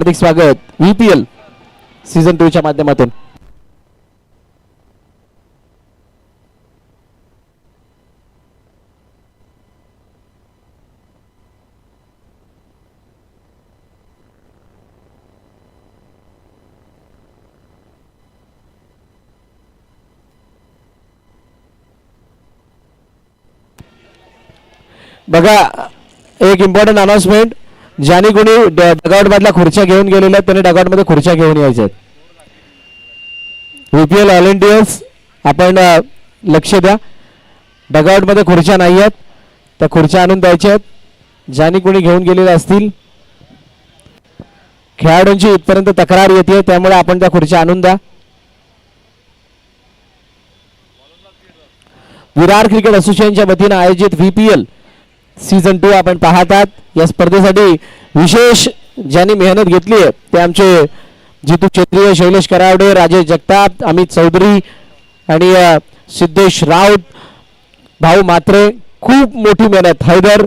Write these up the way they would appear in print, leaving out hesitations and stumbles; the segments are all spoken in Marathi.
हार्दिक स्वागत VPL सीझन 2 च्या माध्यमातून. बघा एक इम्पॉर्टंट अनाउन्समेंट, ज्याने कोणी डगआउट मधल्या खुर्च्या घेऊन गेलेल्या त्यांनी डगआउट मध्ये खुर्च्या घेऊन यायच्या. VPL व्हॉलंटियर्स आपण लक्ष द्या, डगआउट मध्ये खुर्च्या नाही आहेत, त्या खुर्च्या आणून द्यायच्या आहेत. ज्याने कोणी घेऊन गेलेले असतील, खेळाडूंची इथपर्यंत तक्रार येते, त्यामुळे आपण त्या खुर्च्या आणून द्या. विरार क्रिकेट असोसिएशनच्या वतीने आयोजित VPL सीझन 2 आपण पाहतात. या स्पर्धेसाठी विशेष ज्यांनी मेहनत घेतली आहे ते आमचे जितू क्षेत्रीय, शैलेश करावडे, राजेश जगताप, अमित चौधरी आणि सिद्धेश राऊत, भाऊ मात्रे. खूप मोठी मेहनत. हैदर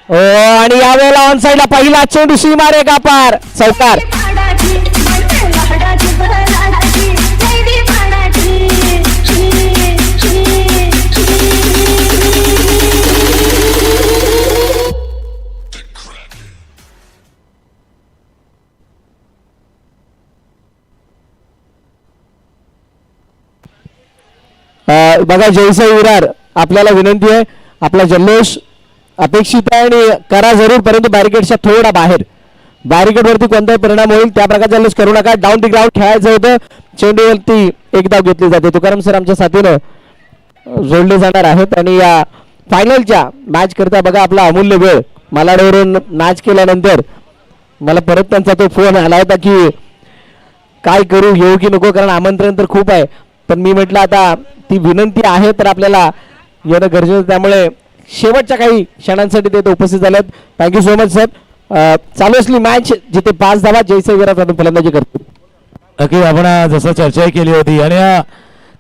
आणि यावेळेला ऑन साइडला पहिला चेंडू सीमारे कापार चौकार. बघा जयसाई विरार, आपल्याला विनंती आहे, आपला जल्लोष अपेक्षित आहे आणि करा जरूर, परंतु बॅरिकेडच्या थोडा बाहेर. बॅरिकेड वरती कोणताही परिणाम होईल त्या प्रकारचा जल्लोष करू नका. डाऊन द ग्राउंड खेळायचं होतं, चेंडूवरती एक धाव घेतली जाते. तुकाराम सर आमच्या साथीनं जोडले जाणार आहेत आणि या फायनलच्या मॅच करता बघा आपला अमूल्य वेळ मालाडवरून मॅच केल्यानंतर मला परत त्यांचा तो फोन आला होता की काय करू, येऊ की नको, कारण आमंत्रण तर खूप आहे. पण मी म्हटलं आता ती विनंती आहे तर आपल्याला येणं गरजेचं, त्यामुळे शेवटच्या काही क्षणांसाठी ते उपस्थित झालेत. Thank you so much sir. चालू असली मॅच जिथे 5 धावा जयसाई विरार फलंदाजी करतो. नक्की आपण जसं चर्चा केली होती आणि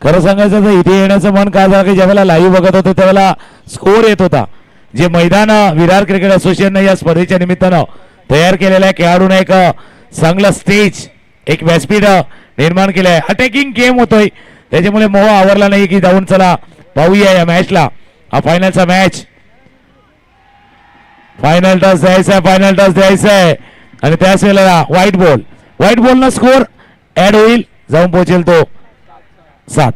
खरं सांगायचं तर इथे येण्याचं मन काय झालं की ज्यावेळेला लाईव्ह बघत होतो त्यावेळेला स्कोर येत होता. जे मैदान विरार क्रिकेट असोसिएशनने या स्पर्धेच्या निमित्तानं तयार केलेलं आहे, खेळाडूंना एक चांगलं स्टेज, एक व्यासपीठ निर्माण केलं आहे. अटॅकिंग गेम होतोय, त्याच्यामुळे मोह आवरला नाही की जाऊन चला पाहूया या मॅचला. हा फायनलचा मॅच, फायनल टॉस द्यायचा आहे, फायनल टॉस द्यायचा आहे आणि त्याच वेळेला व्हाईट बॉल न स्कोर ऍड होईल, जाऊन पोहोचेल तो 7.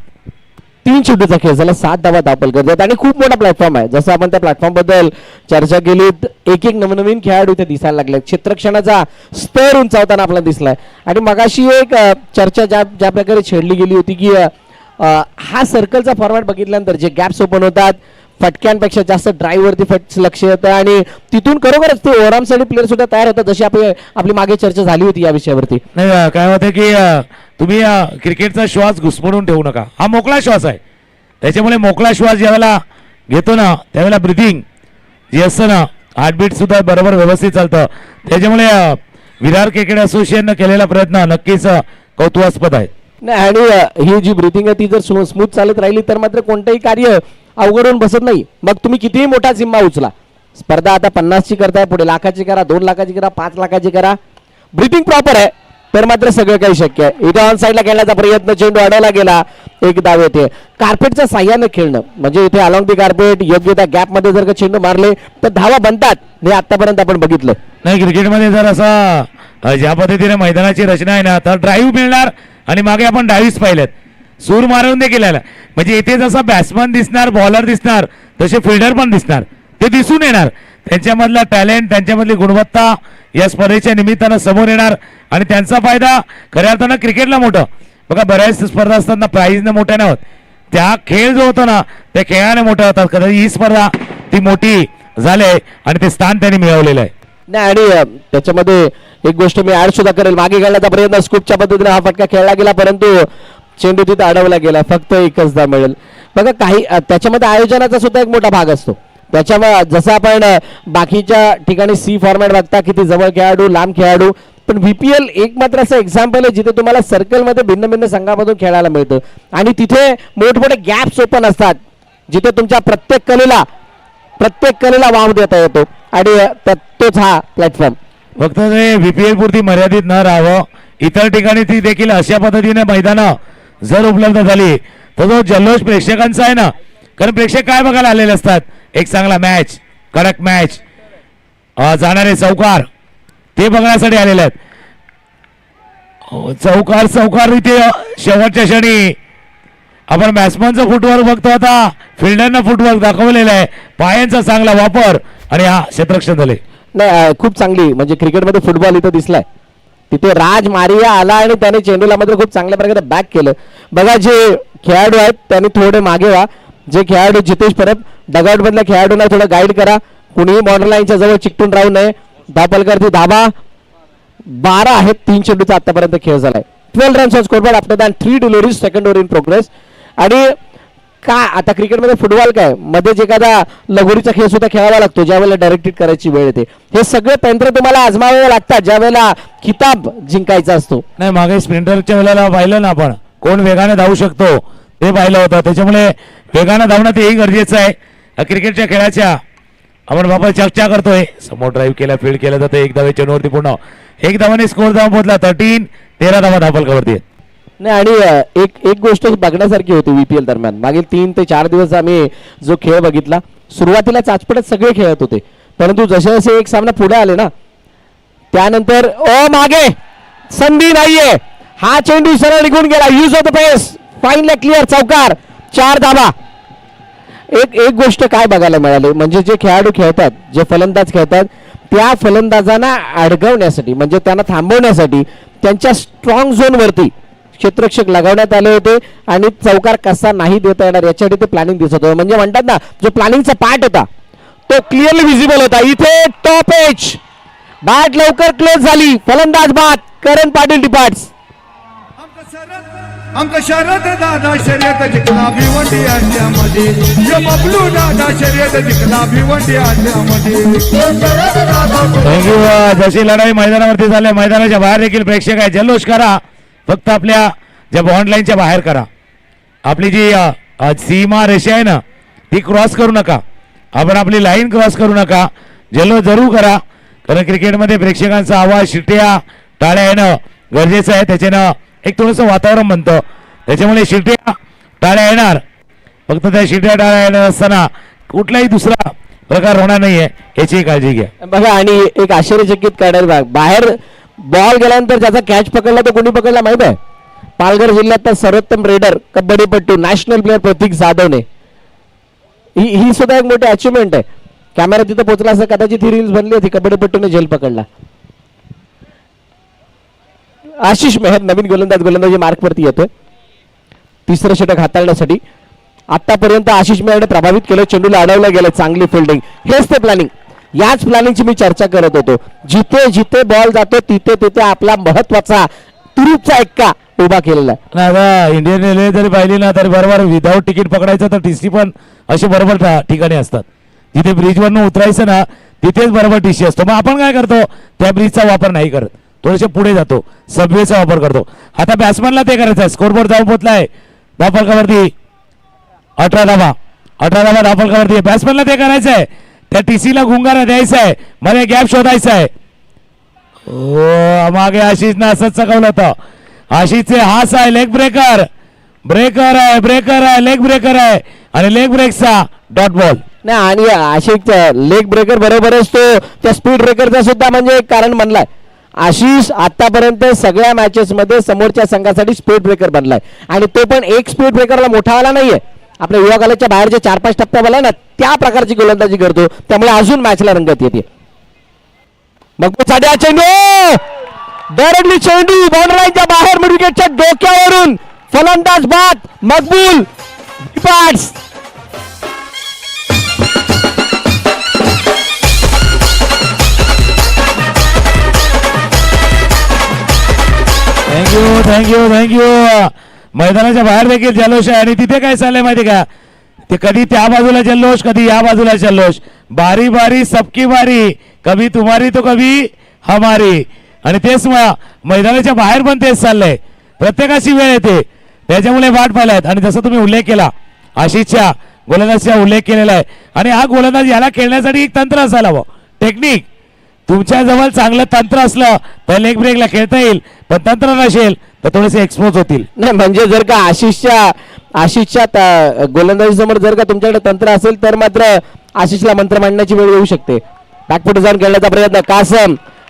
3 चेंडूचा खेळ झाला, 7 धावा दाखल करतात आणि खूप मोठा प्लॅटफॉर्म आहे. जसं आपण त्या प्लॅटफॉर्म बद्दल चर्चा केली, एक नवनवीन खेळाडू इथे दिसायला लागले. क्षेत्रक्षणाचा स्तर उंचावताना आपल्याला दिसलाय. आणि मगाशी एक चर्चा ज्या प्रकारे छेडली गेली होती की हा सर्कलचा फॉर्मॅट बघितल्यानंतर जे गॅप्स ओपन होतात, फटक्यांपेक्षा जास्त ड्राईव्ह वरती लक्ष येतं आणि तिथून खरोखरच ते ओव्हरआर्म साठी प्लेअर सुद्धा तयार होतात, जशी आपली मागे चर्चा झाली होती या विषयावरती. नाही काय होतं की तुम्ही क्रिकेटचा श्वास घुसमडून ठेवू नका. हा मोकळा श्वास आहे, त्याच्यामुळे मोकळा श्वास ज्यावेळेला घेतो ना त्यावेळेला ब्रिथिंग जे असतं ना, हार्टबीट सुद्धा बरोबर व्यवस्थित चालतं. त्याच्यामुळे विरार क्रिकेट असोसिएशननं केलेला प्रयत्न नक्कीच कौतुकास्पद आहे. नाही आणि ही जी ब्रिथिंग आहे ती जर स्मूथ चालत राहिली तर मात्र कोणतंही कार्य अवघड होऊन बसत नाही. मग तुम्ही कितीही मोठा जिम्मा उचला, स्पर्धा आता 50ची करताय, पुढे लाखाची करा, 2 लाखाची करा, 5 लाखाची करा, ब्रिथिंग प्रॉपर आहे तर मात्र सगळं काही शक्य आहे. इथे ऑन साइडला खेळण्याचा प्रयत्न, चेंडू अडवला गेला, एक धाव येते. कार्पेटच्या साह्याने खेळणं म्हणजे इथे अलॉंग दी कार्पेट योग्य त्या गॅप मध्ये जर का चेंडू मारले तर धावा बनतात, हे आतापर्यंत आपण बघितलं नाही. क्रिकेटमध्ये जर असा ज्या पद्धतीने मैदानाची रचना आहे ना, तर ड्राईव्ह मिळणार आणि मागे आपण डावीस पाहिलेत, सूर मारून देखील आला. म्हणजे इथे जसा बॅट्समन दिसणार, बॉलर दिसणार, तसे फिल्डर पण दिसणार, ते दिसून येणार. त्यांच्यामधला टॅलेंट, त्यांच्यामधली गुणवत्ता या स्पर्धेच्या निमित्तानं समोर येणार आणि त्यांचा फायदा खऱ्या अर्थानं क्रिकेटला मोठं. बघा बऱ्याच स्पर्धा असतात ना, प्राईजनं मोठ्या नाही होत, त्या खेळ जो होतो ना त्या खेळाने मोठ्या होतात. कदाचित ही स्पर्धा ती मोठी झाले आणि ते स्थान त्यांनी मिळवलेलं आहे. नाही आणि त्याच्यामध्ये एक गोष्ट मी ऍड सुद्धा करेल, मागे खेळण्याचा प्रयत्न स्कूपच्या पद्धतीने हा फटका खेळला गेला, परंतु चेंडू तिथे अडवला गेला, फक्त एकच धाव मिळेल. बघा काही त्याच्यामध्ये आयोजनाचा सुद्धा एक मोठा भाग असतो. त्याच्यामुळे जसं आपण बाकीच्या ठिकाणी सी फॉर्मॅट बघता, किती जवळ खेळाडू, लांब खेळाडू, पण VPL एक मात्र असं एक्झाम्पल आहे जिथे तुम्हाला सर्कलमध्ये भिन्न भिन्न संघामधून खेळायला मिळतं आणि तिथे मोठमोठे गॅप्स ओपन असतात, जिथे तुमच्या प्रत्येक कलेला वाव देता येतो. आणि तोच हा प्लॅटफॉर्म. फक्त ते VPL पुरती मर्यादित न राहावं, इतर ठिकाणी ती देखील अशा पद्धतीने मैदानं जर उपलब्ध झाली तर जो जल्लोष प्रेक्षकांचा आहे ना, कारण प्रेक्षक काय बघायला आलेले असतात, एक चांगला मॅच, कडक मॅच, जाणारे चौकार ते बघण्यासाठी आलेले आहेत. चौकार इथे शेवटच्या क्षणी आपण बॅट्समनचं फुटवर्क बघतो, आता फिल्डरनं फुटवर्क दाखवलेलं आहे, पायांचा चांगला वापर आणि हा क्षेत्ररक्षण झाले. नाही खूप चांगली, म्हणजे क्रिकेटमध्ये फुटबॉल इथं दिसलाय, तिथे राज मारिया आला आणि त्याने चेंडूला मात्र खूप चांगल्या प्रकारे बॅक केलं. बघा जे खेळाडू आहेत त्यांनी थोडे मागे व्हा, जे खेळाडू जितेश परब डगआउट मधल्या खेळाडूंना थोडं गाईड करा, कुणीही बॉर्डर लाईनच्या जवळ चिकटून राहू नये. धापलकरती धाबा 12 आहेत, 3 चेंडूचा आतापर्यंत खेळ झालाय. 12 runs on scoreboard after than 3 deliveries, second over in progress. आणि काय आता क्रिकेटमध्ये फुटबॉल काय मध्येच एखादा लगोरीचा खेळ सुद्धा खेळावा लागतो ज्यावेळेला डायरेक्टेड करायची वेळ येते. हे सगळे तंत्र तुम्हाला आजमावे लागतात ज्यावेळेला खिताब जिंकायचा असतो. नाही, मागे स्प्रिंटरच्या वेळेला पाहिलं ना आपण, कोण वेगाने धावू शकतो ते पाहिलं होतं, त्याच्यामुळे वेगानं धावणं तेही गरजेचं आहे क्रिकेटच्या खेळाच्या. आपण बाबा चर्चा करतोय, समोर ड्राईव्ह केला, फील्ड केलं जातं, एक धावे चेंडूवरती पूर्ण, एक धावाने स्कोर धावा पोहोचला 13 धावा धापलकरवरती. नाही आणि एक गोष्ट बघण्यासारखी होती VPL दरम्यान. मागील 3 ते 4 दिवस आम्ही जो खेळ बघितला, सुरुवातीला चाचपडत सगळे खेळत होते, परंतु जसे जसे एक सामना पुढे आले ना त्यानंतर मागे संधी नाहीये, हा चेंडू सरळ निघून गेला, use of the pace, fine clear, चौकार, 4 धावा. एक गोष्ट काय बघायला मिळाली, म्हणजे जे खेळाडू खेळतात, जे फलंदाज खेळतात, त्या फलंदाजांना अडकवण्यासाठी म्हणजे त्यांना थांबवण्यासाठी त्यांच्या स्ट्रॉंग झोन वरती क्षेत्ररक्षक लगावण्यात आले होते आणि चौकार कसा नाही देता येणार याच्यासाठी ते प्लॅनिंग दिसत होतं. म्हणजे म्हणतात ना, जो प्लॅनिंगचा पार्ट होता तो क्लिअरली विजिबल होता. इथे टॉप एज, बॅट लवकर क्लोज झाली, फलंदाज बाद, करण पाटील डिपार्ट्स. आमचं शरद दादा शर्यत जिंकला भिवंडी अड्ड्यामध्ये, ये बबलू दादा शर्यत जिंकला भिवंडी अड्ड्यामध्ये. थँक्यू. जशी लढाई मैदानावरती झाली, मैदानाच्या बाहेर देखील प्रेक्षक आहे, जल्लोष करा, फक्त आपल्या ज्या बॉन्ड लाईनच्या बाहेर करा. आपली जी सीमा रेषा आहे ना ती क्रॉस करू नका, आपण आपली लाईन क्रॉस करू नका, जल्लोष जरूर करा, कारण क्रिकेटमध्ये प्रेक्षकांचा आवाज, शिट्या, टाळ्या येणं गरजेचं आहे. त्याच्यानं एक थोडंसं वातावरण बनतं, त्याच्यामुळे शिट्या टाळ्या येणार, फक्त त्या शिट्या टाळ्या येणार असताना कुठलाही दुसरा प्रकार होणार नाहीये याची काळजी घ्या. बघा आणि एक आश्चर्यचकित करणारी बाहेर बॉल गेल्यानंतर ज्याचा कॅच पकडला तो कोणी पकडला माहित आहे? पालघर जिल्ह्यातला सर्वोत्तम रेडर, कबड्डीपट्टू, नॅशनल प्लेअर प्रतीक जाधवने. ही सुद्धा एक मोठी अचिव्हमेंट आहे. कॅमेरा तिथे पोहोचला असं कदाचित ही रील्स बनली होती, कबड्डीपट्टूने झेल पकडला. आशिष मेहर नवीन गोलंदाजी मार्क वरती येतोय तिसरं षटक हाताळण्यासाठी. आतापर्यंत आशिष मेहरने प्रभावित केलं, चेंडूला अडवलं गेलं, चांगली फिल्डिंग. हेच ते प्लॅनिंग, याच प्लॅनिंगची मी चर्चा करत होतो. जिथे जिथे बॉल जातो तिथे तिथे आपला महत्वाचा तुरुपचा एक्का उभा केलेला आहे. आता इंडियन रेल्वे जरी पाहिली ना तरी बरोबर विदाऊट तिकीट पकडायचं तर TC पण असे बरोबर ठिकाणी असतात. जिथे ब्रिजवरनं उतरायचं ना तिथेच बरोबर TC असतो. मग आपण काय करतो, त्या ब्रिजचा वापर नाही करत, थोडेसे पुढे जातो, सबवेचा वापर करतो. आता बॅट्समॅनला ते करायचं आहे. स्कोरबोर्ड जाऊन पोहोचलाय धापलकावरती 18 धावा धापलकावरती. बॅट्समॅनला ते करायचं आहे, त्या TCला गुंगारा द्यायचा आहे, मध्ये गॅप शोधायचा आहे. मागे आशिषनं असंच चकवलं होतं. आशिषचे हास आहे, लेग ब्रेकर आहे, लेग ब्रेकर आहे आणि लेग ब्रेकचा डॉट बॉल. नाही आणि आशिष लेग ब्रेकर बरोबरच तो त्या स्पीड ब्रेकरचा सुद्धा म्हणजे एक कारण बनलाय. आशिष आतापर्यंत सगळ्या मॅचेस मध्ये समोरच्या संघासाठी स्पीड ब्रेकर बनलाय आणि तो पण एक स्पीड ब्रेकरला मोठा आला नाहीये. आपल्या युवा कॉलेजच्या बाहेर जे 4-5 टप्प्या बोला ना त्या प्रकारची गोलंदाजी करतो, त्यामुळे अजून मॅचला रंगत येते. मग तो साध्या चेंडू डायरेक्टली चेंडू बॉर्डर लाईनच्या बाहेर, मिड विकेटच्या डोक्यावरून, फलंदाज बाद, मकबूल डिपार्ट्स. थँक्यू. मैदानाच्या बाहेर देखील जल्लोष आहे आणि तिथे काय चाललंय माहिती का, ते कधी त्या बाजूला जल्लोष, कधी या बाजूला जल्लोष, बारी बारी सबकी बारी, कभी तुम्हारी तो कभी हमारी. आणि तेच मैदानाच्या बाहेर पण तेच चाललंय, प्रत्येकाची वेळ येते, त्याच्यामुळे वाट पाहिल्यात. आणि जसं तुम्ही उल्लेख केला आशिषच्या गोलंदाजीचा उल्लेख केलेला आहे, आणि हा गोलंदाज याला खेळण्यासाठी एक तंत्र असायला हवं, टेक्निक. तुमच्या जवळ चांगलं तंत्र असलं तर लेग ब्रेकला खेळता येईल, पण तंत्र नसेल तर थोडेसे एक्सपोज होतील. नाही म्हणजे जर का आशिषच्या गोलंदाजी समोर जर का तुमच्याकडे तंत्र असेल तर मात्र आशिषला मंत्र मांडण्याची वेळ येऊ शकते. बॅकफुट जाऊन खेळण्याचा प्रयत्न.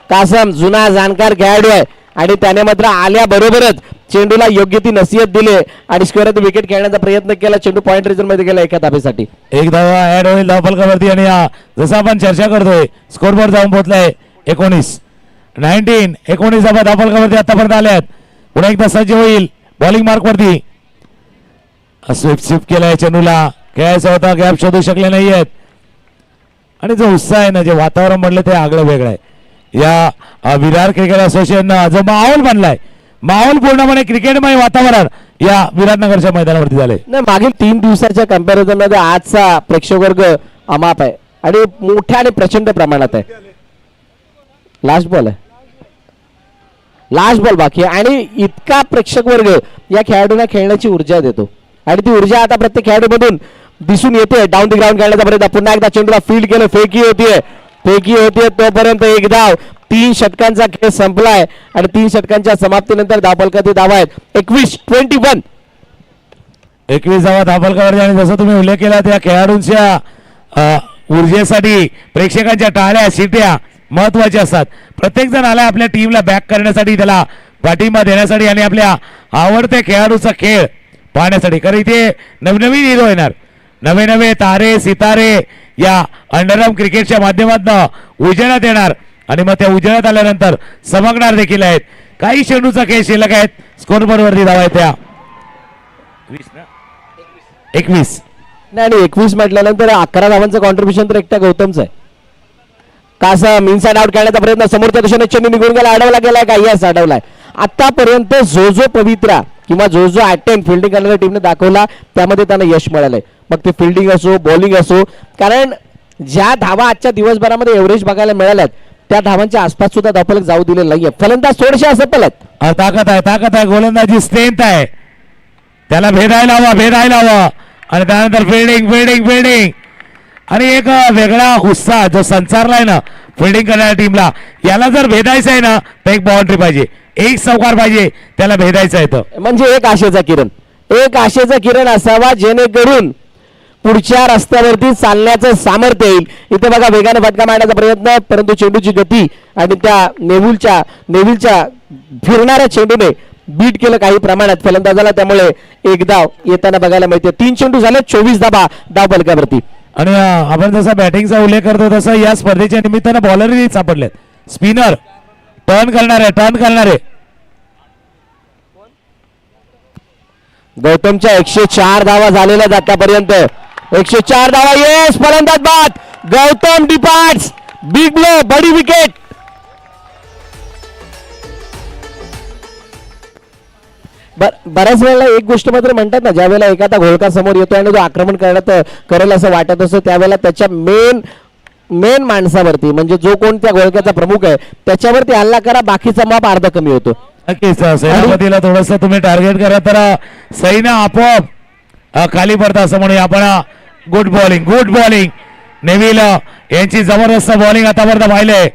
कासम जुना जाणकार खेळाडू आहे आणि त्याने मात्र आल्याबरोबरच चेंडूला योग्य ती नसीहत दिली आणि स्क्वेअर विकेट खेळण्याचा प्रयत्न केला. चेंडू पॉइंट रिझन मध्ये गेला एका धाब्यासाठी. एक धावा ऍड होईल धावफलकावरती आणि जसं आपण चर्चा करतोय स्कोरबोर्ड जाऊन पोहोचलाय 19 धावा धावफलकावरती आतापर्यंत आल्यात. पुन्हा एकदा सज्ज होईल बॉलिंग मार्क वरती. स्विप केलाय चेंडूला, खेळायचा होता, गॅप शोधू शकले नाहीयेत आणि जो उत्साह आहे ना, जे वातावरण म्हणलं ते आगळं वेगळं आहे. या विरार क्रिकेट असोसिएशन जो माहोल बनलाय, माहोल पूर्णपणे क्रिकेटमय वातावरण या विराटनगरच्या मैदानावरती झाले. नाही मागील 3 दिवसाच्या कम्पॅरिझन मध्ये आजचा प्रेक्षक वर्ग अमाप आहे आणि मोठ्या आणि प्रचंड प्रमाणात आहे. लास्ट बॉल बाकी आहे आणि इतका प्रेक्षक वर्ग या खेळाडूंना खेळण्याची ऊर्जा देतो आणि ती ऊर्जा आता प्रत्येक खेळाडूमधून दिसून येते. डाऊन द ग्राउंड खेळण्याचा प्रयत्न. पुन्हा एकदा चेंडूला फील्ड केलं, फेकी होतीये तोपर्यंत एक धाव. 3 षटकांचा खेळ संपलाय आणि 3 षटकांच्या समाप्तीनंतर धावफलकात धावा आहेत 21 धावा धावफलकावरती. आणि जसं तुम्ही उल्लेख केला त्या खेळाडूंच्या ऊर्जेसाठी प्रेक्षकांच्या टाळ्या शिट्या महत्वाच्या असतात. प्रत्येक जण आलाय आपल्या टीमला बॅक करण्यासाठी, त्याला पाठिंबा देण्यासाठी आणि आपल्या आवडत्या खेळाडूचा खेळ पाहण्यासाठी. कारण इथे नवनवीन हिरो येणार, नवे तारे सितारे या अंडरआर्म क्रिकेटच्या माध्यमातून उजेडात येणार आणि मग त्या उजेडात आल्यानंतर चमकणार देखील आहेत. काही चेंडूचा खेळ शिल्लक आहेत. स्कोरबोर्ड वरती धावा आहेत त्या 21 नाही आणि 21 म्हटल्यानंतर 11 धावांचं कॉन्ट्रीब्युशन तर एकट्या गौतमचं आहे. कासम इनसाइड आउट खेळण्याचा प्रयत्न. समोरच्या दिशेने चेंडू निघून गेला, अडवला गेलाय का? यस अडवलाय. आतापर्यंत जो पवित्रा किंवा जो अटेम्प्ट फिल्डिंग करणाऱ्या टीमने दाखवला त्यामध्ये त्यांना यश मिळालंय. मग ते फिल्डिंग असो बॉलिंग असो, कारण ज्या धावा आजच्या दिवसभरामध्ये एव्हरेज बघायला मिळाल्यात त्या धावांच्या आसपास सुद्धा धावफलक जाऊ दिलेलं नाहीये. फलंदाज थोडेसे असं पलत. ताकद आहे गोलंदाजी स्ट्रेंथ आहे. त्याला भेदायला हवा आणि त्यानंतर फिल्डिंग आणि एक वेगळा उत्साह जो संचारलाय ना फिल्डिंग करणाऱ्या टीमला. याला जर भेदायचं आहे ना तर एक बाउंड्री पाहिजे, एक चौकार पाहिजे, त्याला भेदायचं आहे. म्हणजे एक आशेचा किरण असावा जेणेकरून पुढच्या रस्त्यावरती चालण्याचं सामर्थ्य येईल. इथे बघा वेगाने फटका मारण्याचा प्रयत्न, परंतु चेंडूची गती आणि त्या नेव्हिलच्या फिरणाऱ्या चेंडूने बीट केलं काही प्रमाणात फलंदाजाला. त्यामुळे एक धाव येताना बघायला मिळते. 3 चेंडू झाले, 24 धावा धावफलकावरती. आणि आपण जसा बॅटिंगचा उल्लेख करतो तसं या स्पर्धेच्या निमित्तानं बॉलरही सापडलेत. स्पिनर टर्न करणारे गौतमच्या 104 धावा झालेल्या आतापर्यंत. 104 धावा. येस फलंदाज बाद. गौतम डिपार्ट्स. बिग ब्लो, बडी विकेट. बऱ्याच वेळेला एक गोष्ट मात्र म्हणतात ना, ज्या वेळेला एखादा घोळका समोर येतो आणि तो आक्रमण करेल असं वाटत असतो त्यावेळेला त्याच्या मेन माणसावरती म्हणजे जो कोण त्या घोळक्याचा प्रमुख आहे त्याच्यावरती हल्ला करा, बाकीचा माप अर्धा कमी होतो. नक्कीच सेनापतीला थोडस तुम्ही टार्गेट करा तर सैन्य आपोआप खाली पडतं असं म्हणूया आपण. गुड बॉलिंग नेव्हिल यांची जबरदस्त बॉलिंग आतापर्यंत पाहिलंय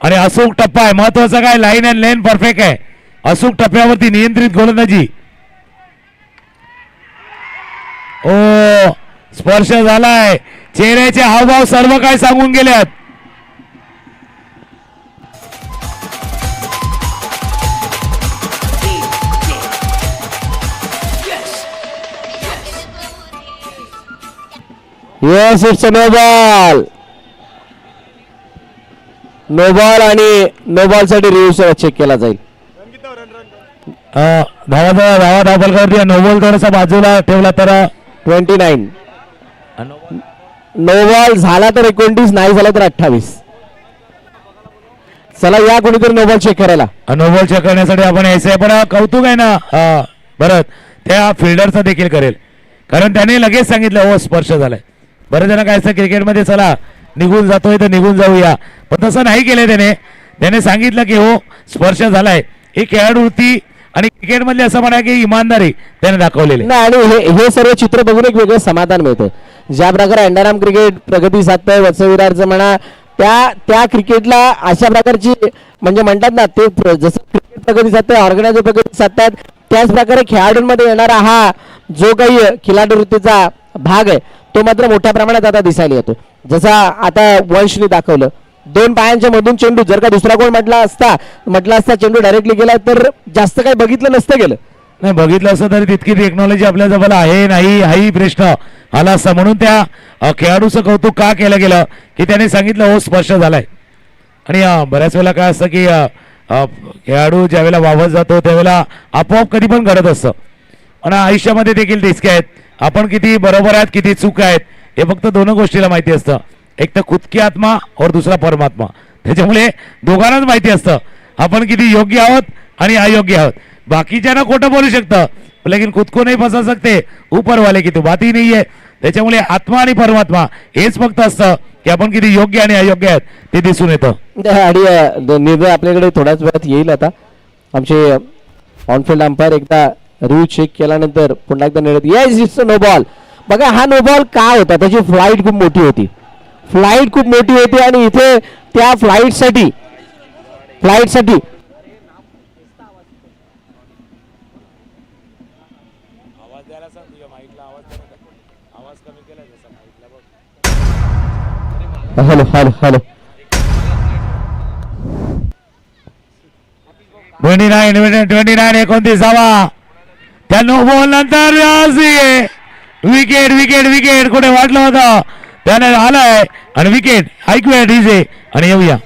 आणि अचूक टप्पा आहे. महत्वाचं काय, लाईन अँड लेन परफेक्ट आहे. अचूक टप्प्यावरती नियंत्रित गोलंदाजी. ओ स्पर्श झालाय, चेहऱ्याचे हावभाव सर्व काय सांगून गेल्यात. येस इट्स नो बॉल आणि नो बॉल साठी रिव्ह्यू चेक केला जाईल. धावा धावफलकावरती नो बॉल थोडासा बाजूला ठेवला तर 29. नो बॉल झाला तर 29, नाही झाला तर 28. चला या कोणीतरी नो बॉल चेक करायला. नो बॉल चेक करण्यासाठी आपण यायचंय, पण कौतुक आहे ना भरत त्या फिल्डरचं देखील करेल, कारण त्याने लगेच सांगितलं हो स्पर्श झालाय. बरेच जण काय असतं क्रिकेटमध्ये चला निघून जातोय तर निघून जाऊया, पण तसं नाही केलंय त्याने सांगितलं की हो स्पर्श झालाय. ही खेळाडू वृत्ती आणि क्रिकेट मधली असं म्हणा की इमानदारी त्याने दाखवलेली नाही. आणि हे सर्व चित्र बघून एक वेगळं समाधान मिळतं. ज्या प्रकारे अंडरआर्म क्रिकेट प्रगती साधतंय वत्स विरारचं म्हणा, त्या क्रिकेटला अशा प्रकारची म्हणजे म्हणतात ना ते जसं क्रिकेट प्रगती साधतात ऑर्गनायझर प्रगती साधतात त्याच प्रकारे खेळाडूंमध्ये येणारा हा जो काही खिलाडू वृत्तीचा भाग आहे तो मात्र मोठ्या प्रमाणात आता दिसायला येतो. जसा आता वंशने दाखवलं 2 पायांच्या मधून चेंडू जर का दुसरा कोण म्हटला असता चेंडू डायरेक्टली गेला तर जास्त काही बघितलं नसतं गेलं. नाही बघितलं असं तरी तितकी टेक्नॉलॉजी आपल्या जवळ आहे नाही हाही प्रश्न आला असता. म्हणून त्या खेळाडूचं कौतुक का केलं गेलं की त्याने सांगितलं हो स्पर्श झालाय. आणि बऱ्याच वेळेला काय असतं की खेळाडू ज्यावेळेला वावत जातो त्यावेळेला आपोआप कधी पण घडत असतं. आणि आयुष्यामध्ये देखील रिस्क आहेत. आपण किती बरोबर आहेत किती चूक आहेत हे फक्त 2 गोष्टीला माहिती असतं. एक तर खुद की आत्मा और दुसरा परमात्मा. त्याच्यामुळे दोघांनाच माहिती असतं आपण किती योग्य आहोत आणि अयोग्य आहोत. बाकीच्यांना खोटं बोलू शकतं लेकिन खुद को नहीं फसा सकते ऊपर वाले की तो बात ही नाही आहे. त्याच्यामुळे आत्मा आणि परमात्मा हेच फक्त असतं की आपण किती योग्य आणि अयोग्य आहेत ते दिसून येतं. आणि निर्णय आपल्याकडे थोड्याच वेळात येईल. आता आमचे ऑनफिल्ड अंपायर एकदा रिव्ह्यू चेक केल्यानंतर पुन्हा एकदा निर्णय येस इट्स नो बॉल. बघा हा नो बॉल का होता त्याची फ्लाईट खूप मोठी होती आणि इथे त्या फ्लाईटसाठी हॅलो 29 जावा त्या नो बॉल नंतर विकेट कुठे वाटलं होतं त्याने आलाय आणि विकेट ऐकूया डीजे आणि येऊया.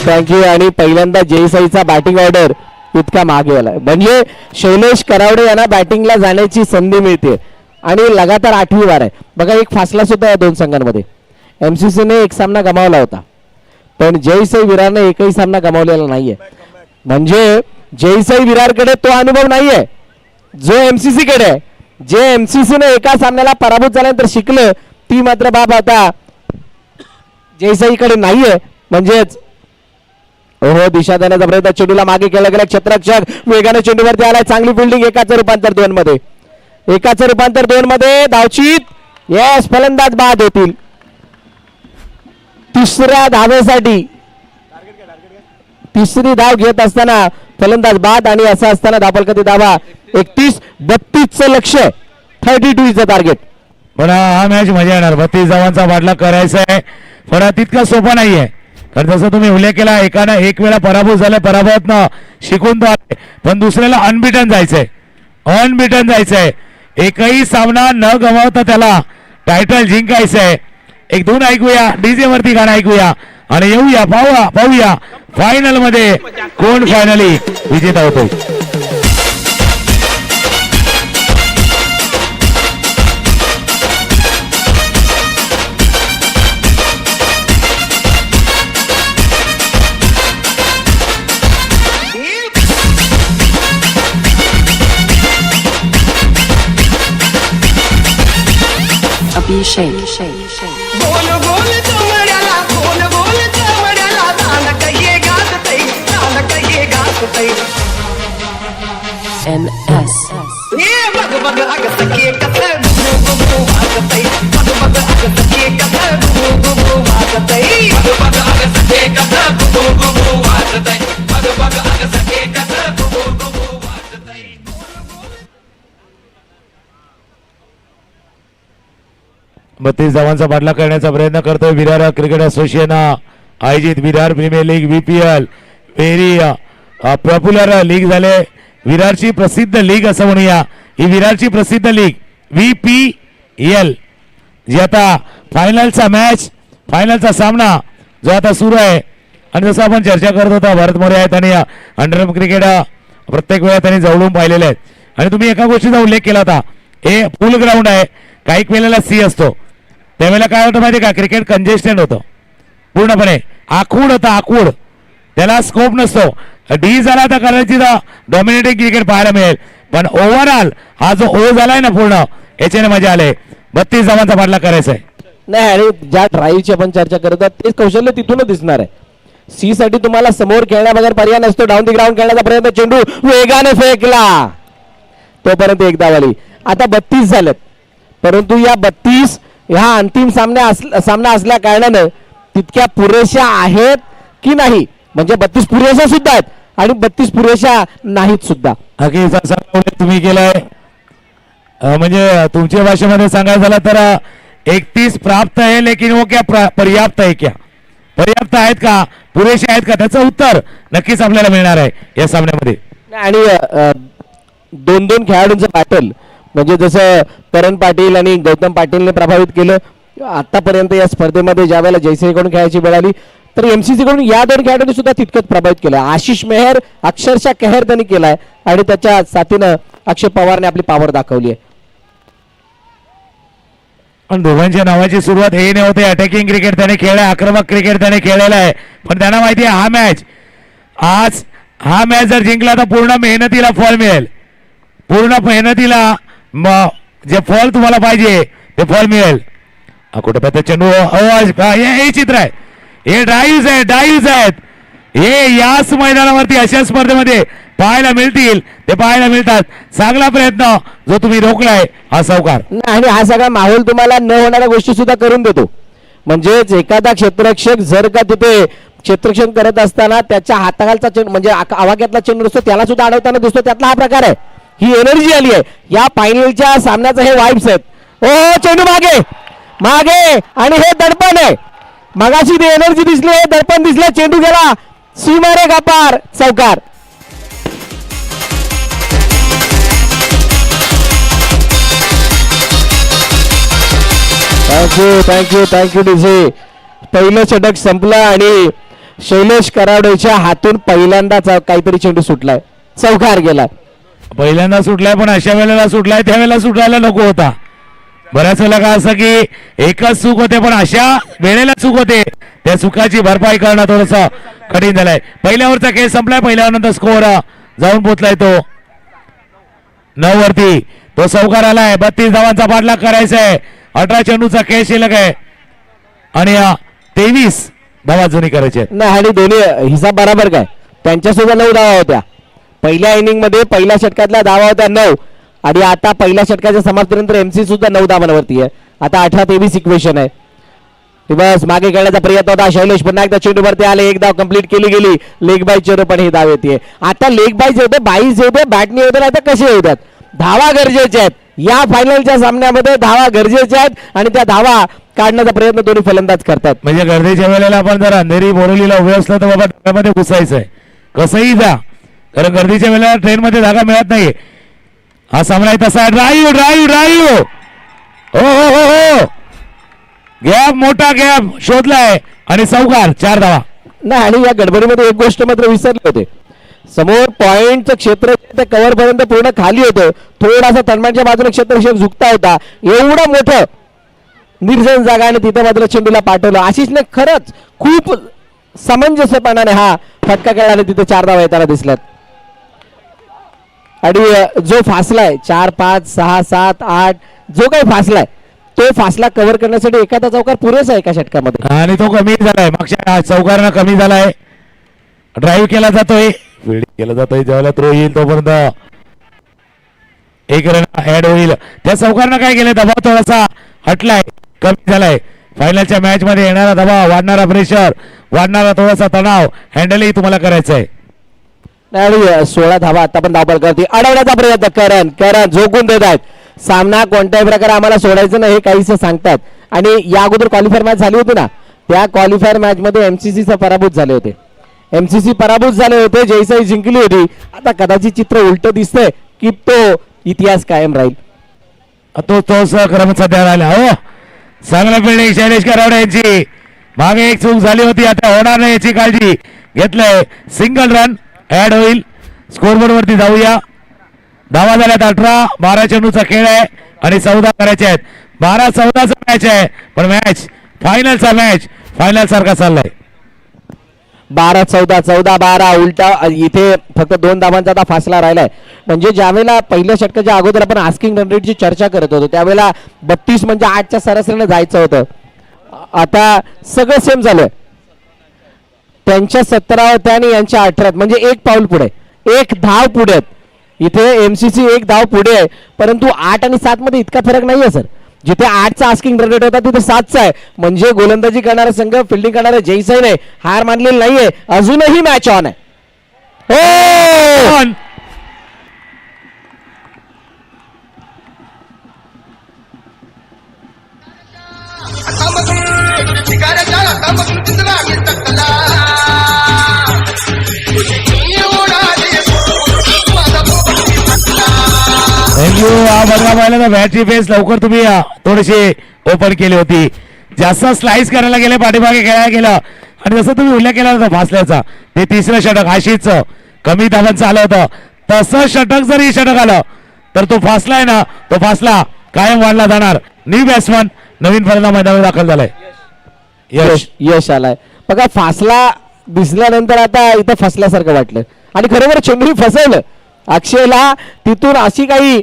थँक्यू आणि पहिल्यांदा जयसाईचा बॅटिंग ऑर्डर इतका मागे आलाय म्हणजे शैलेश करावडे यांना बॅटिंगला जाण्याची संधी मिळते आणि लगातार 8वी वार आहे. बघा एक फासला सुद्धा या 2 संघांमध्ये. एमसीसीने एक सामना गमावला होता पण जयसाई विरारने एकही सामना गमावलेला नाहीये. म्हणजे जयसाई विरारकडे तो अनुभव नाहीये जो एमसीसी कडे आहे. जे एमसीसीने एका सामन्याला पराभूत झाल्यानंतर शिकलं ती मात्र बाब आता जयसाईकडे नाहीये. म्हणजेच ओहो दिशा देण्याचा प्रयत्न चेंडूला मागे केला गेला. क्षेत्ररक्षक वेगाने चेंडूवरती आलाय. चांगली फिल्डिंग. एकाचं रूपांतर 2 मध्ये धावचीत. येस फलंदाज बाद होतील 3ऱ्या धावेसाठी. 3री धाव घेत असताना फलंदाज बाद आणि असं असताना धावफलकाची धावा 31-32चं लक्ष्य 32 इज द टार्गेट. पण हा मॅच मजा येणार. 32 धावांचा बाटला करायचा आहे पण तितका सोपा नाहीये. कारण जसं तुम्ही उल्लेख केला एकानं एक वेळा पराभूत झालाय पराभवातनं शिकून तो आले पण दुसऱ्याला अनबिटन जायचंय. एकही सामना न गमावता त्याला टायटल जिंकायचंय. 1-2 ऐकूया डीजे वरती गाणं ऐकूया आणि येऊया पाहूया फायनल मध्ये कोण फायनली विजेता होतोय. अभिषेक गोल गोल चमड्याला दानक ये गात NS ये बग बग अगत के कथे गुगु वागतई बग बग अगत के कथे गुगु वागतई बग बग अगत के कथे गुगु वागतई बग बग अगत के कथे गुगु वागतई. 32 धावांचा बाटला करण्याचा प्रयत्न करतोय विरार क्रिकेट असोसिएशन आयोजित Virar premier league VPL very popular league झाले. विरारची प्रसिद्ध लीग असं म्हणूया. ही विरारची प्रसिद्ध लीग VPL जी आता फायनलचा सामना जो आता सुरू आहे आणि जसं आपण चर्चा करत होता भरत मोरे आहेत आणि अंडरआर्म क्रिकेट प्रत्येक वेळा त्यांनी जवळून पाहिलेले आहेत. आणि तुम्ही एका गोष्टीचा उल्लेख केला होता हे फुल ग्राउंड आहे काही वेळेला सी असतो त्यावेळेला काय होतं माहिती का क्रिकेट कंजेस्टेड होतं पूर्णपणे आखूड त्याला स्कोप नसतो. डी झाला तर कदाचित डॉमिनेटिंग क्रिकेट पाहायला मिळेल पण ओव्हरऑल हा जो ओ झालाय ना पूर्ण याच्याने मजा आले. 32 धावांचा बाटला करायचा आहे. नाही आणि ज्या ड्राईव्हची आपण चर्चा करत आहोत तेच कौशल्य तिथूनच दिसणार आहे. सी साठी तुम्हाला समोर खेळण्याबगैर पर्याय नसतो. डाऊन दी ग्राउंड खेळण्याचा प्रयत्न चेंडू वेगाने फेकला तोपर्यंत एक धाव आली. आता 32 झालेत, परंतु या 32 ह्या अंतिम सामना असल्या कारणानं तितक्या पुरेशा आहेत की नाही, म्हणजे 32 पुरेशा सुद्धा आहेत आणि 32 पुरेशा नाहीत सुद्धा. अखेर असा उल्लेख तुम्ही केलाय, म्हणजे तुमच्या भाषेमध्ये सांगायचं झालं तर 31 प्राप्त आहे, लेकिन वो क्या पर्याप्त आहे, क्या पर्याप्त आहेत का, पुरेसे आहेत का, त्याचं उत्तर नक्कीच आपल्याला मिळणार आहे या सामन्यामध्ये. आणि 2-2 खेळाडूंचं बॅटल, म्हणजे जसं करण पाटील आणि गौतम पाटीलने प्रभावित केलं आतापर्यंत या स्पर्धेमध्ये. ज्या वेळेला जयश्रीकडून खेळायची वेळ आली तर एमसीसी कडून या 2 खेळाडूंनी सुद्धा तितकंच प्रभावित केलं. आशिष मेहर अक्षरशः कहर त्यांनी केलाय आणि त्याच्या साथीनं अक्षय पवारने आपली पॉवर दाखवली आहे. पण दोघांच्या नावाची सुरुवात हे नव्हते. अटॅकिंग क्रिकेट त्याने खेळलाय, आक्रमक क्रिकेट त्याने खेळलेला आहे, पण त्यांना माहिती आहे हा मॅच जर जिंकला तर पूर्ण मेहनतीला फळ मिळेल, पूर्ण मेहनतीला जे फळ तुम्हाला पाहिजे ते फळ मिळेल. कुठे पाहता चेंडू, हे चित्र आहे, हे ड्राईव्ह आहेत, हे याच मैदानावरती अशा स्पर्धेमध्ये पाहायला मिळतील, ते पाहायला मिळतात. चांगला प्रयत्न जो तुम्ही रोखलाय हा सावकार. आणि हा सगळा माहोल तुम्हाला न होणाऱ्या गोष्टी सुद्धा करून देतो. म्हणजेच एखादा क्षेत्ररक्षक जर का तिथे क्षेत्ररक्षण करत असताना त्याच्या हाताखालचा चेंडू म्हणजे आवाक्यातला चेंडू असतो त्याला सुद्धा अडवताना दिसतो, त्यातला हा प्रकार आहे. ही एनर्जी आली आहे या फायनलच्या सामन्याचं, हे वाईब्स आहेत. ओ चेंडू मागे मागे आणि हे दडपण आहे. मगाशी ती एनर्जी दिसली, हे दडपण दिसलं, चेंडू गेला सीमारे कापार, चौकार. Thank you DJ. पहिलं षटक संपलं आणि शैलेश कराडेच्या हातून पहिल्यांदाच काहीतरी चेंडू सुटलाय, चौकार गेला. पहिल्यांदा सुटलाय, पण अशा वेळेला सुटलाय त्यावेळेला सुटायला नको होता. बऱ्याच वेळेला का असं की एकच चूक होते, पण अशा वेळेला चूक होते, त्या चुकाची भरपाई करणं थोडस कठीण झालंय. पहिल्यावरचा खेळ संपलाय, पहिल्यानंतर स्कोअर जाऊन पोचलाय तो 9 वरती. तो चौकार आलाय, 32 धावांचा पाठलाग करायचा आहे. 18 चेंडूचा खेळ शिल्लक आहे आणि 23 धावा जुनी करायचे नाही. आणि दोन्ही हिसाब बरोबर काय, त्यांच्या सुद्धा 9 धावा होत्या पहिल्या इनिंग मध्ये. पहिल्या षटकातल्या धावा होत्या 9 आणि आता पहिल्या षटकाच्या समाप्तीनंतर एमसी सुद्धा 9 धावांवरती आहे. आता 18-23 इक्वेशन आहे. बस मागे खेळण्याचा प्रयत्न होता, शैलेश पुन्हा एकदा चेंडूवरती आले, एक धाव कंप्लीट केली गेली. लेग बाय चेंडू पण ही धाव येते. आता लेग बाय होते, बाईस होते, बॅटनी होते, आता कसे होतात. धावा गरजेच्या आहेत या फायनलच्या सामन्यामध्ये, धावा गरजेच्या आहेत आणि त्या धावा काढण्याचा प्रयत्न दोन्ही फलंदाज करतात. म्हणजे गर्दीच्या वेळेला आपण जर अंधेरी बोरवलीला उभे असलो तर बाबा डोक्यामध्ये घुसायचंय, कसंही जा, कारण गर्दीच्या वेळेला ट्रेन मध्ये जागा मिळत नाही. हा सामना तसा ड्राईव्ह हो हो हो हो, गॅप, मोठा गॅप शोधलाय आणि चौकार, 4 धावा. नाही. आणि या गडबडीमध्ये एक गोष्ट मात्र विसरले होते, समोर पॉइंटचं क्षेत्र ते कव्हर पर्यंत पूर्ण खाली होतं, थोडासा तन्मानच्या बाजूने क्षेत्ररक्षक झुकता होता. एवढं मोठं निर्जन जागा आणि तिथे मात्र चेंडूला पाठवलं. आशिषने खरंच खूप समंजसपणाने हा फटका खेळला आणि तिथे 4 धावा येताना दिसल्यात. आणि जो फासलाय 4, 5, 6, 7, 8 जो काही फासलाय तो फासला कव्हर करण्यासाठी एखादा चौकार पुरेसा आहे एका षटकामध्ये, आणि तो कमी झालाय, मागच्या चौकारानं कमी झालाय. ड्राईव्ह केला जातोय, फील्डिंग केला जातोय, ज्यावेळेला थ्रो येईल तोपर्यंत एक रन ऍड होईल. त्या चौकारानं काय केलं, दबाव थोडासा हटलाय, कमी झालाय. फायनलच्या मॅच मध्ये येणारा दबाव, वाढणारा प्रेशर, वाढणारा थोडासा तणाव हँडलही तुम्हाला करायचं आहे. आणि 16 धावा आता पण धावपळ करते, अडवण्याचा प्रयत्न करण झोकून देत आहेत. सामना कोणत्याही प्रकारे आम्हाला सोडायचं नाही हे काहीसं सांगतात. आणि या अगोदर क्वालिफायर मॅच झाली होती ना, त्या क्वालिफायर मॅच मध्ये एमसीसी पराभूत झाले होते. जयसाई जिंकली होती. आता कदाचित चित्र उलट दिसतंय की तो इतिहास कायम राहील. तो क्रम सध्या राहिला. हो, चांगला फिल्डिंग शैलेश करावडे यांची. मागे एक चूक झाली होती, आता होणार नाही याची काळजी घेतलंय. सिंगल रन ऍड होईल. स्कोरबोर्ड वरती जाऊया. धावा झाल्यात 18. 12 चेंडूचा खेळ आहे आणि 14 करायचे आहेत. 12-14चा मॅच आहे, पण मॅच फायनलचा मॅच फायनल सारखा चाललाय. 12-14, 14-12 उलटा. इथे फक्त 2 धावांचा आता फासला राहिलाय. म्हणजे ज्यावेळेला पहिल्या षटकाच्या अगोदर आपण आस्किंग रन रेटची चर्चा करत होतो त्यावेळेला 32 म्हणजे 8च्या सरासरीने जायचं होतं. आता सगळं सेम झालंय. त्यांच्या 17 होत्या आणि यांच्या 18, म्हणजे एक पाऊल पुढे, एक धाव पुढे. इथे एमसीसी एक धाव पुढे आहे, परंतु 8 आणि 7 मध्ये इतका फरक नाहीये सर. जिथे 8चा आस्किंग रन रेट होता तिथे 7चा आहे. म्हणजे गोलंदाजी करणारा संघ, फिल्डिंग करणारा जयसाईने हार मानलेली नाहीये. अजूनही मॅच ऑन आहे. पण थँक्यू. हा बघा पाहिलं तर बॅटरी फेस लवकर तुम्ही थोडीशी ओपन केली होती. जास्त स्लाइस करायला गेले, पाठीमागे खेळायला गेलं आणि जसं तुम्ही उल्लेख केला होता फासल्याचा, ते तिसरं षटक आशिष कमी धावांचं आलं होतं. तसं षटक जर ही षटक आलं तर तो फासलाय ना, तो फासला कायम वाढला जाणार. न्यू बॅट्समन नवीन फलंदाज मैदानात दाखल झालाय. यश आलाय. बघा फासला दिसल्यानंतर आता इथं फसल्यासारखं वाटलं आणि खरोखर चेंडू फसवलं. अक्षयला तिथून अशी काही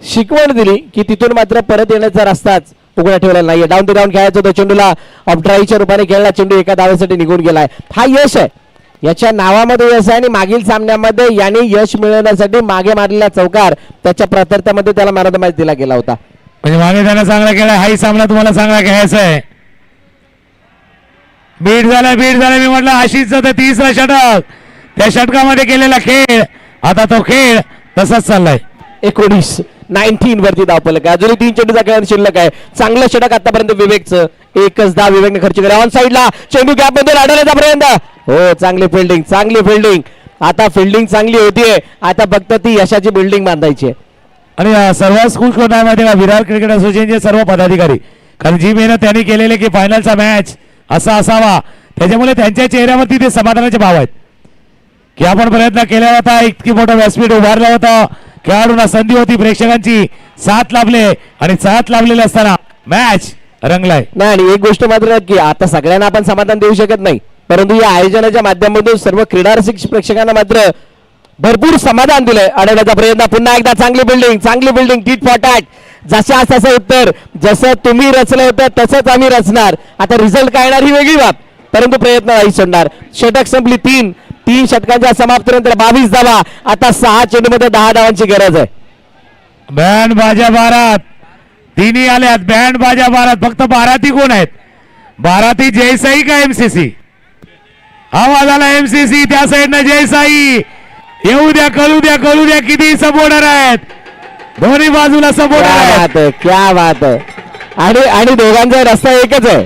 शिकवण दिली की तिथून मात्र परत येण्याचा रस्ताच उघडा ठेवला नाहीये. डाऊन टू डाऊन खेळायचं होतं, चेंडूला ऑफड्राईव्हच्या रूपाने खेळला, चेंडू एका धावेसाठी निघून गेलाय. हा यश आहे, याच्या नावामध्ये यश आहे. आणि मागील सामन्यामध्ये याने यश मिळवण्यासाठी मागे मारलेला चौकार त्याच्या प्रत्यर्थामध्ये त्याला मॅन ऑफ द मॅच दिला गेला होता. म्हणजे मागे त्यानं चांगला केला. हाही सामना तुम्हाला चांगला खेळायचा आहे. बीट झाला मी म्हटलं आशिषचं ते तिसरं षटक, त्या षटकामध्ये केलेला खेळ, आता तो खेळ तसाच चाललाय. 19 वरती धावपलक आहे. अजूनही 3 चेंडूचा खेळ शिल्लक आहे. चांगलं षटक आतापर्यंत विवेकचं, एकच धाव विवेकने खर्च केला. ऑन साईडला चेंडू गॅप मध्ये अडवण्याचा प्रयत्न. हो, चांगली फिल्डिंग. आता फिल्डिंग चांगली होतीये, आता फक्त ती यशाची बिल्डिंग बांधायची आहे. आणि सर्व स्कूल माहिती का, विरार क्रिकेट असोसिएशनचे सर्व पदाधिकारी, कारण जी मेहनत त्यांनी केलेली की फायनलचा मॅच असा असावा, त्याच्यामुळे त्यांच्या चेहऱ्यावरती ते समाधानाचे भाव आहेत की आपण प्रयत्न केला होता, इतकी मोठं व्यासपीठ उभारलं होतं, खेळाडूंना संधी होती, प्रेक्षकांची साथ लाभले आणि साथ लाभलेली असताना मॅच रंगलाय. नाही, आणि एक गोष्ट मात्र नक्की, आता सगळ्यांना आपण समाधान देऊ शकत नाही, परंतु या आयोजनाच्या माध्यमातून सर्व क्रीडा रसिक प्रेक्षकांना मात्र भरपूर समाधान दिलंय. अडवण्याचा प्रयत्न, पुन्हा एकदा चांगली बिल्डिंग, टीट फॉर टॅट. जशा तसं उत्तर, जसं तुम्ही रचलं होतं तसंच आम्ही रचणार. आता रिझल्ट काय येणार ही वेगळी बाब, परंतु प्रयत्न नाही सोडणार. षटक संपली. 3 षटकांच्या समाप्तीनंतर 22 धावा. आता 6 चेंडूमध्ये 10 धावांची गरज आहे. बँड बाजा बारात तिन्ही आल्यात. बँड बाजा बारात. फक्त बाराती कोण आहेत? बाराती जयसाई का एमसीसी? आवाज आला एमसीसी. त्या साईडनं जयसाई. येऊ द्या, कळू द्या किती सपोर्टर आहेत. दोन्ही बाजूला सपोर्टर आहेत. क्या बात आहे. आणि दोघांचा रस्ता एकच आहे.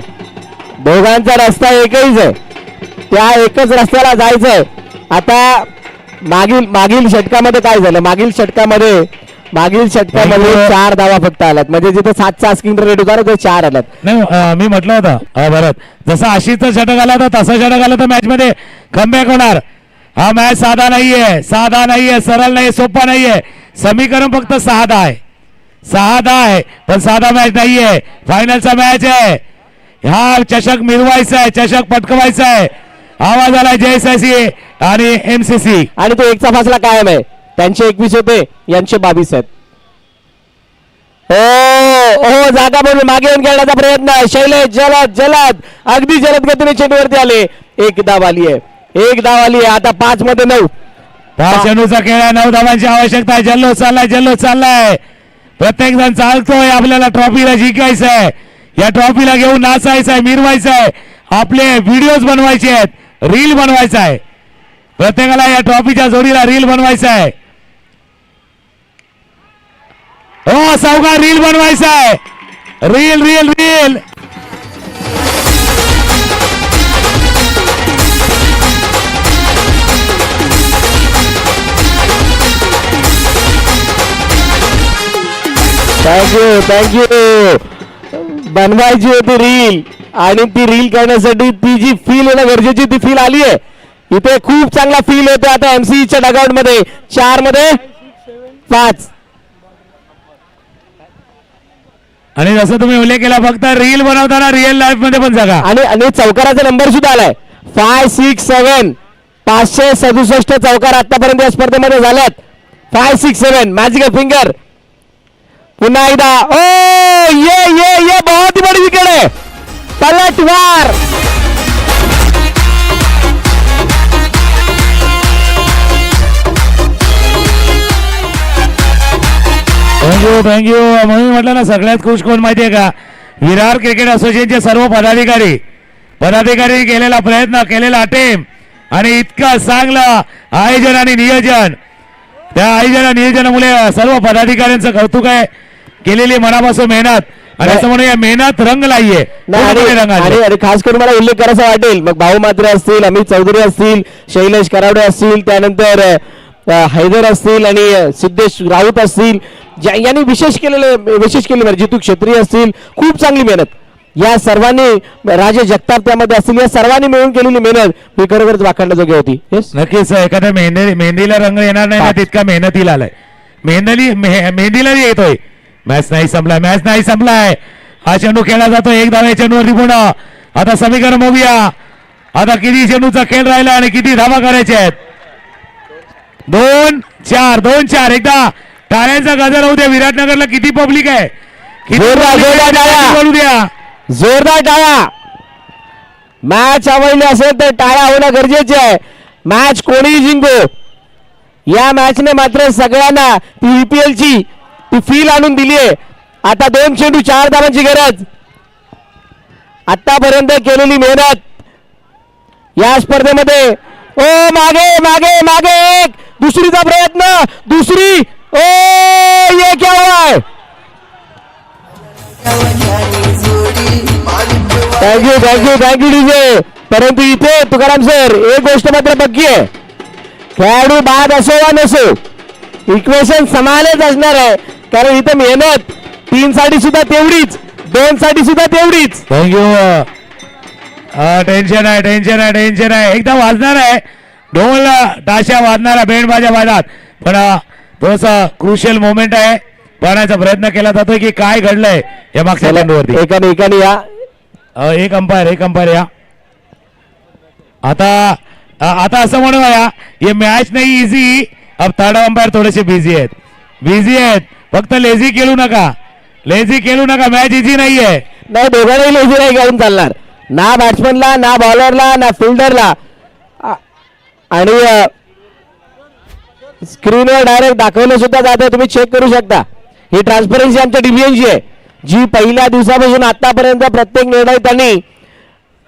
दोघांचा रस्ता एकच आहे. त्या एकच रस्त्याला जायचंय. आता मागील षटकामध्ये काय झालं? मागील षटकामध्ये 4 धावा फक्त आल्यात. म्हणजे जिथे 7चा आस्किंग रेट होता ना, ते 4 आल्यात. नाही, मी म्हटलं होतं भरत, जसं आशिषचं षटक आला होता तसं षटक आलं तर मॅच मध्ये कमबॅक होणार. हा मॅच साधा नाहीये, सरळ नाही, सोपा नाहीये. समीकरण फक्त 6 आहे, पण साधा मॅच नाहीये. फायनलचा मॅच आहे. हा चषक मिळवायचा आहे, चषक पटकवायचा आहे. आवाज आला जयसाई आणि एमसीसी. आणि तो एकचा फासला कायम आहे. त्यांचे 21 होते, यांचे 22 आहेत. हो, जागा बोलून मागे येऊन खेळण्याचा प्रयत्न. शैलेश जलद अगदी जलद गतीने चेंडूवरती आले. एक धाव आली आहे. आता 5 मध्ये 9. 5 चेंडूचा खेळ आहे. 9 धावांची आवश्यकता आहे. जल्लोष चाललाय. प्रत्येक जण चालतोय. आपल्याला ट्रॉफीला जिंकायचं आहे. या ट्रॉफीला घेऊन नाचायचं आहे, मिरवायचं आहे. आपले व्हिडिओज बनवायचे आहेत, रील बनवायचा आहे. प्रत्येकाला या ट्रॉफीच्या जोडीला रील बनवायचा आहे. हो, सावकार रील बनवायचा आहे. रील. थँक्यू. बनवायची होती रील, आणि ती रील करण्यासाठी ती जी फील येणं गरजेची, ती फील आली आहे. इथे खूप चांगला फील येतो आता एमसीच्या डगआउट मध्ये. 4 मध्ये 5. आणि जसं तुम्ही उल्लेख केला, फक्त रील बनवताना रिअल लाईफ मध्ये पण जगा. आणि चौकाराचा नंबर सुद्धा आलाय 567. 567 चौकार आतापर्यंत या स्पर्धेमध्ये झाल्यात. 567 मॅजिकल फिंगर. पुन्हा एकदा. ये बहुत ही बड़ी विकेट है. पलटवार. थँक्यू. म्हणून म्हटलं ना सगळ्यात खुश कोण माहितीये का, विरार क्रिकेट असोसिएशनचे सर्व पदाधिकारी केलेला प्रयत्न, केलेला अटेम्प्ट आणि इतकं चांगलं आयोजन आणि नियोजन. त्या आयोजन आणि नियोजनामुळे सर्व पदाधिकाऱ्यांचं कौतुक आहे. केलेली मनापासून मेहनत आणि असं म्हणून या मेहनत रंग लाईये. आणि खास करून मला उल्लेख करायचा वाटेल, मग भाऊ मात्रे असतील, अमित चौधरी असतील, शैलेश करावडे असतील, त्यानंतर हैदर असतील आणि सिद्धेश राऊत असतील, यांनी विशेष केले जितू क्षत्रिय असतील, खूप चांगली मेहनत या सर्वांनी, राजे जगताप त्यामध्ये असतील, या सर्वांनी मिळून केलेली मेहनत मी खरोखरच वाखाणण्याजोगी होती. नक्कीच एखाद्या मेहंदीला रंग येणार नाही ना तितका मेहनतीला आलाय. मेहंदीला येतोय. मॅच नाही संपलाय. हा चेंडू खेळला जातो, एक धावे चेंडूवरती पूर्ण. आता समीकरण बघूया, आता किती चेंडूचा खेळ राहिला आणि किती धावा करायचे आहेत. 2-4 एकदा टाळ्यांचा गजर होऊ द्या. विराटनगरला किती पब्लिक आहे, बोलू द्या. जोरदार टाळ्या. मॅच आवडली असेल तर टाळ्या होणं गरजेचे आहे. मॅच कोणीही जिंको, या मॅचने मात्र सगळ्यांना ती EPL ची ती फील आणून दिली आहे. आता 2 चेंडू 4 धावांची गरज. आतापर्यंत केलेली मेहनत या स्पर्धेमध्ये. ओ मागे एक, दुसरीचा प्रयत्न, दुसरी. ओ ये क्या हुआ है. Thank you DJ. परंतु इथे तुकाराम सर एक गोष्ट मात्र पक्की आहे, खेळाडू बाद असो वा नसो इक्वेशन समानच असणार आहे. कारण इथे मेहनत 3 साठी सुद्धा तेवढीच, 2 साठी सुद्धा तेवढीच. थँक्यू. टेन्शन आहे. एकदा वाजणार आहे ढोल ताशा वाजणार आहे, बेंड बाजा वाजतात. पण थोडासा क्रुशियल मोमेंट आहे. पाहण्याचा प्रयत्न केला जातोय की काय घडलंय या मागच्या चेंडूवरती. एकाने या एक अंपायर या. आता असं म्हणूया, ये मॅच नाही इझी. अब थर्ड अंपायर थोडेसे बिझी आहेत. फक्त लेझी खेळू नका. मॅच इझी नाहीये. नाही, दोघांनाही लेझी नाही घेऊन चालणार, ना बॅट्समनला, ना बॉलरला, ना फिल्डरला. आणि स्क्रीनवर डायरेक्ट दाखवलं सुद्धा जातं, तुम्ही चेक करू शकता. ही ट्रान्सपरन्सी आमच्या डिव्हिजनची आहे, जी पहिल्या दिवसापासून आतापर्यंत प्रत्येक निर्णय त्यांनी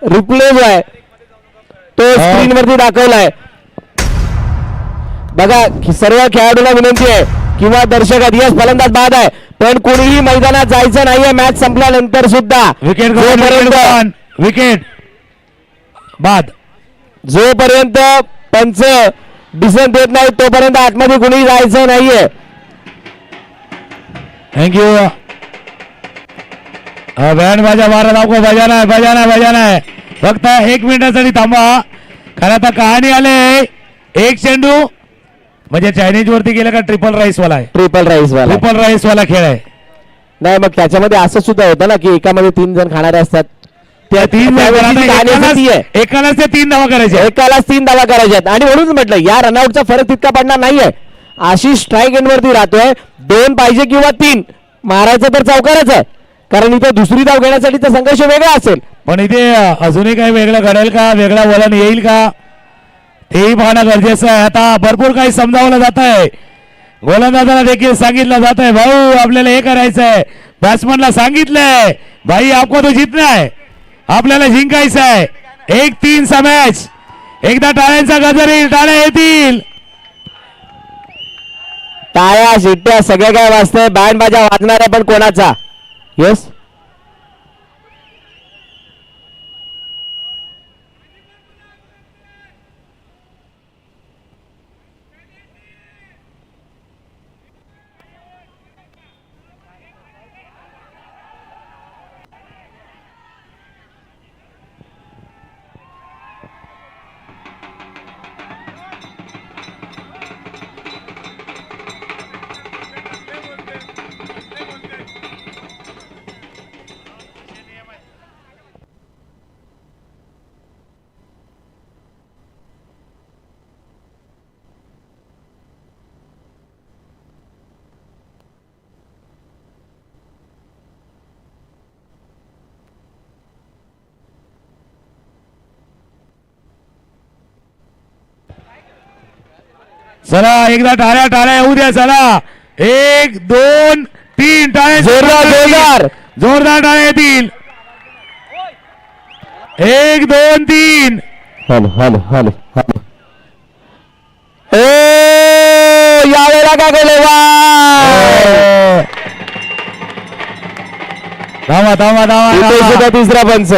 रिप्ले जो आहे तो स्क्रीनवरती दाखवलाय. बघा, सर्व खेळाडूंना विनंती आहे किंवा दर्शक दिवस फलंदाज बाद आहे, पण कोणीही मैदानात जायचं नाहीये मॅच संपल्यानंतर सुद्धा. विकेट बाद. जोपर्यंत पंच डिसिजन देत नाही तोपर्यंत आतमध्ये कोणी जायचं नाहीये. थँक्यू. बँड माझ्या बारा दाखव. बजाना आहे. फक्त 1 मिनिटासाठी थांबा, कारण आता कहाणी आले. एक चेंडू म्हणजे चायनीज वरती गेला का ट्रिपल राईस वाला खेळ आहे. नाही, मग त्याच्यामध्ये असं सुद्धा होतं ना की एकामध्ये 3 जण खाणारे असतात. त्या 3 एकालाच ते 3 धावा करायचे, एकालाच 3 धावा करायच्यात. आणि म्हणून म्हटलं या रनआउटचा फरक तितका पडणार नाहीये. अशी स्ट्राईक एंड वरती राहतोय, 2 पाहिजे किंवा 3 मारायचं तर चौकाराच आहे, कारण इथे दुसरी धाव घेण्यासाठीचा संघर्ष वेगळा असेल. पण इथे अजूनही काही वेगळं घडेल का, वेगळा वलन येईल का, तेही पाहणं गरजेचं आहे. आता भरपूर काही समजावलं जात आहे. गोलंदाजाला देखील सांगितलं जात आहे, भाऊ आपल्याला हे करायचं आहे. बॅट्समनला सांगितलंय, भाई आपको तो जितना है, आपल्याला जिंकायचं आहे. 1-3 चा मॅच. एकदा टाळ्यांचा गजर येईल, टाळ्या येतील. टाळ्या शिट्ट्या सगळे काय वाजतंय, बँड बाजा वाजणार आहे, पण कोणाचा. येस, चला एकदा टाळ्या येऊ द्या. चला 1-2 3 टाळे जोरदार, जोरदार. जोरदार टाळे येतील. 1 2 3. Hello hello hello hello. ओ यावेळेला काय केलं वा. धावा धावा इथे सुद्धा धावा. तिसरा पंच.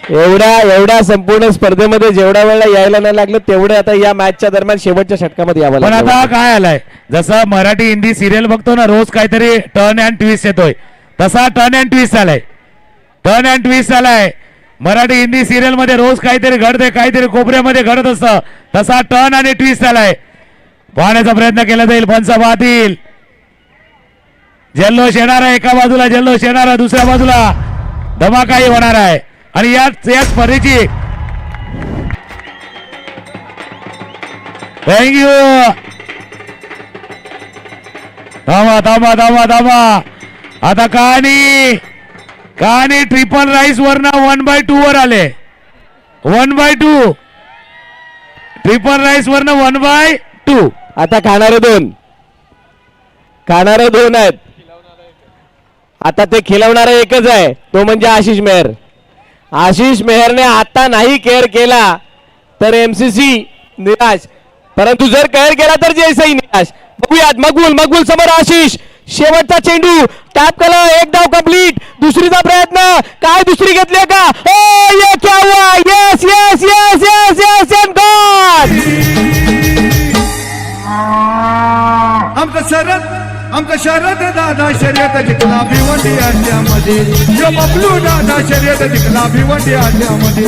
एवढ्या संपूर्ण स्पर्धेमध्ये जेवढ्या वेळेला यायला नाही लागलं तेवढे आता या मॅचच्या दरम्यान शेवटच्या षटकामध्ये यावं पण लागलं. आता काय आलाय, जसं मराठी हिंदी सिरियल बघतो ना, रोज काहीतरी टर्न अँड ट्विस्ट येतोय, तसा टर्न अँड ट्विस्ट आलाय. टर्न अँड ट्विस्ट आलाय. मराठी हिंदी सिरियल मध्ये रोज काहीतरी घडते, काहीतरी कोपऱ्यामध्ये घडत असतं, तसा टर्न आणि ट्विस्ट आलाय. पाहण्याचा प्रयत्न केला जाईल. पंच पाहतील. जल्लोष येणार आहे, एका बाजूला जल्लोष येणार आहे, दुसऱ्या बाजूला धमाकाही होणार आहे. आणि याच स्पर्धेची थँक्यू. थांबा थांबा थांबा थांबा. आता कहाणी ट्रिपल राईस वरनं 1/2 वर आले. 1/2 ट्रिपल राईस वरनं 1/2. आता खाणारे दोन आहेत. आता ते खिलवणारा एकच आहे, तो म्हणजे आशिष मेहर. आशिष मेहरने आता नाही केअर केला तर एमसीसी निराश, परंतु जर केअर केला तर जयसाई निराश. बघूयात. मकबूल समोर आशिष. शेवटचा चेंडू टॅप केला. एक धाव कंप्लीट. दुसरीचा प्रयत्न. काय दुसरी घेतली का. ओ ये क्या हुआ. Yes yes yes yes yes end God. आमचं शरद दादा शर्यत जिंकला भिवंडी अड्ड्यामध्ये. यो बबलू दादा शर्यत जिंकला भिवंडी अड्ड्यामध्ये.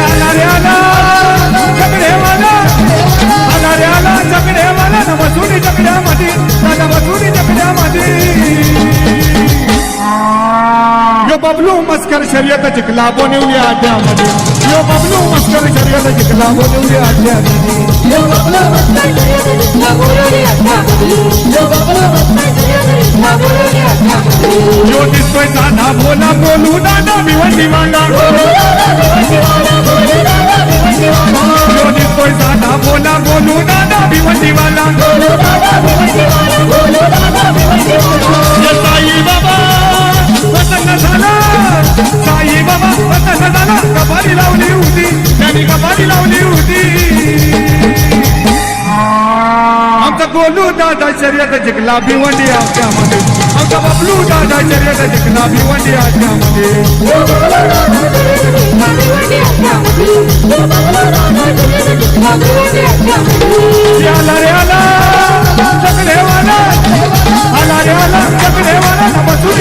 आला रे आला जगडेवाला. आला रे आला जगडेवाला. न बसुनी जगड्यामध्ये. दादा बसुनी जगड्यामध्ये. यो बबलू मस्कर शर्यत जिंकला बोनिवली अड्ड्यामध्ये. यो बबलू मस्कर शर्यत जिंकला बोनिवली अड्ड्यामध्ये. यो दिसतोय दादा बोला बोलू दादा भिवंडी वाला. यो दिसतोय दादा बोला बोलू दादा भिवंडी वाला. साई बाबा प्रसन्न झाला. साई बाबा प्रसन्न झाला. कपारी लावली होती त्यांनी, कपारी लावली होती. आमचा गोलू दादा शर्यत जिंकला भिवंडी अड्ड्यामध्ये. आमचा बबलू दादा शर्यत जिंकला भिवंडी अड्ड्यामध्ये. आला रे आला जगडेवाला. आला रे आला जगडेवाला. बसून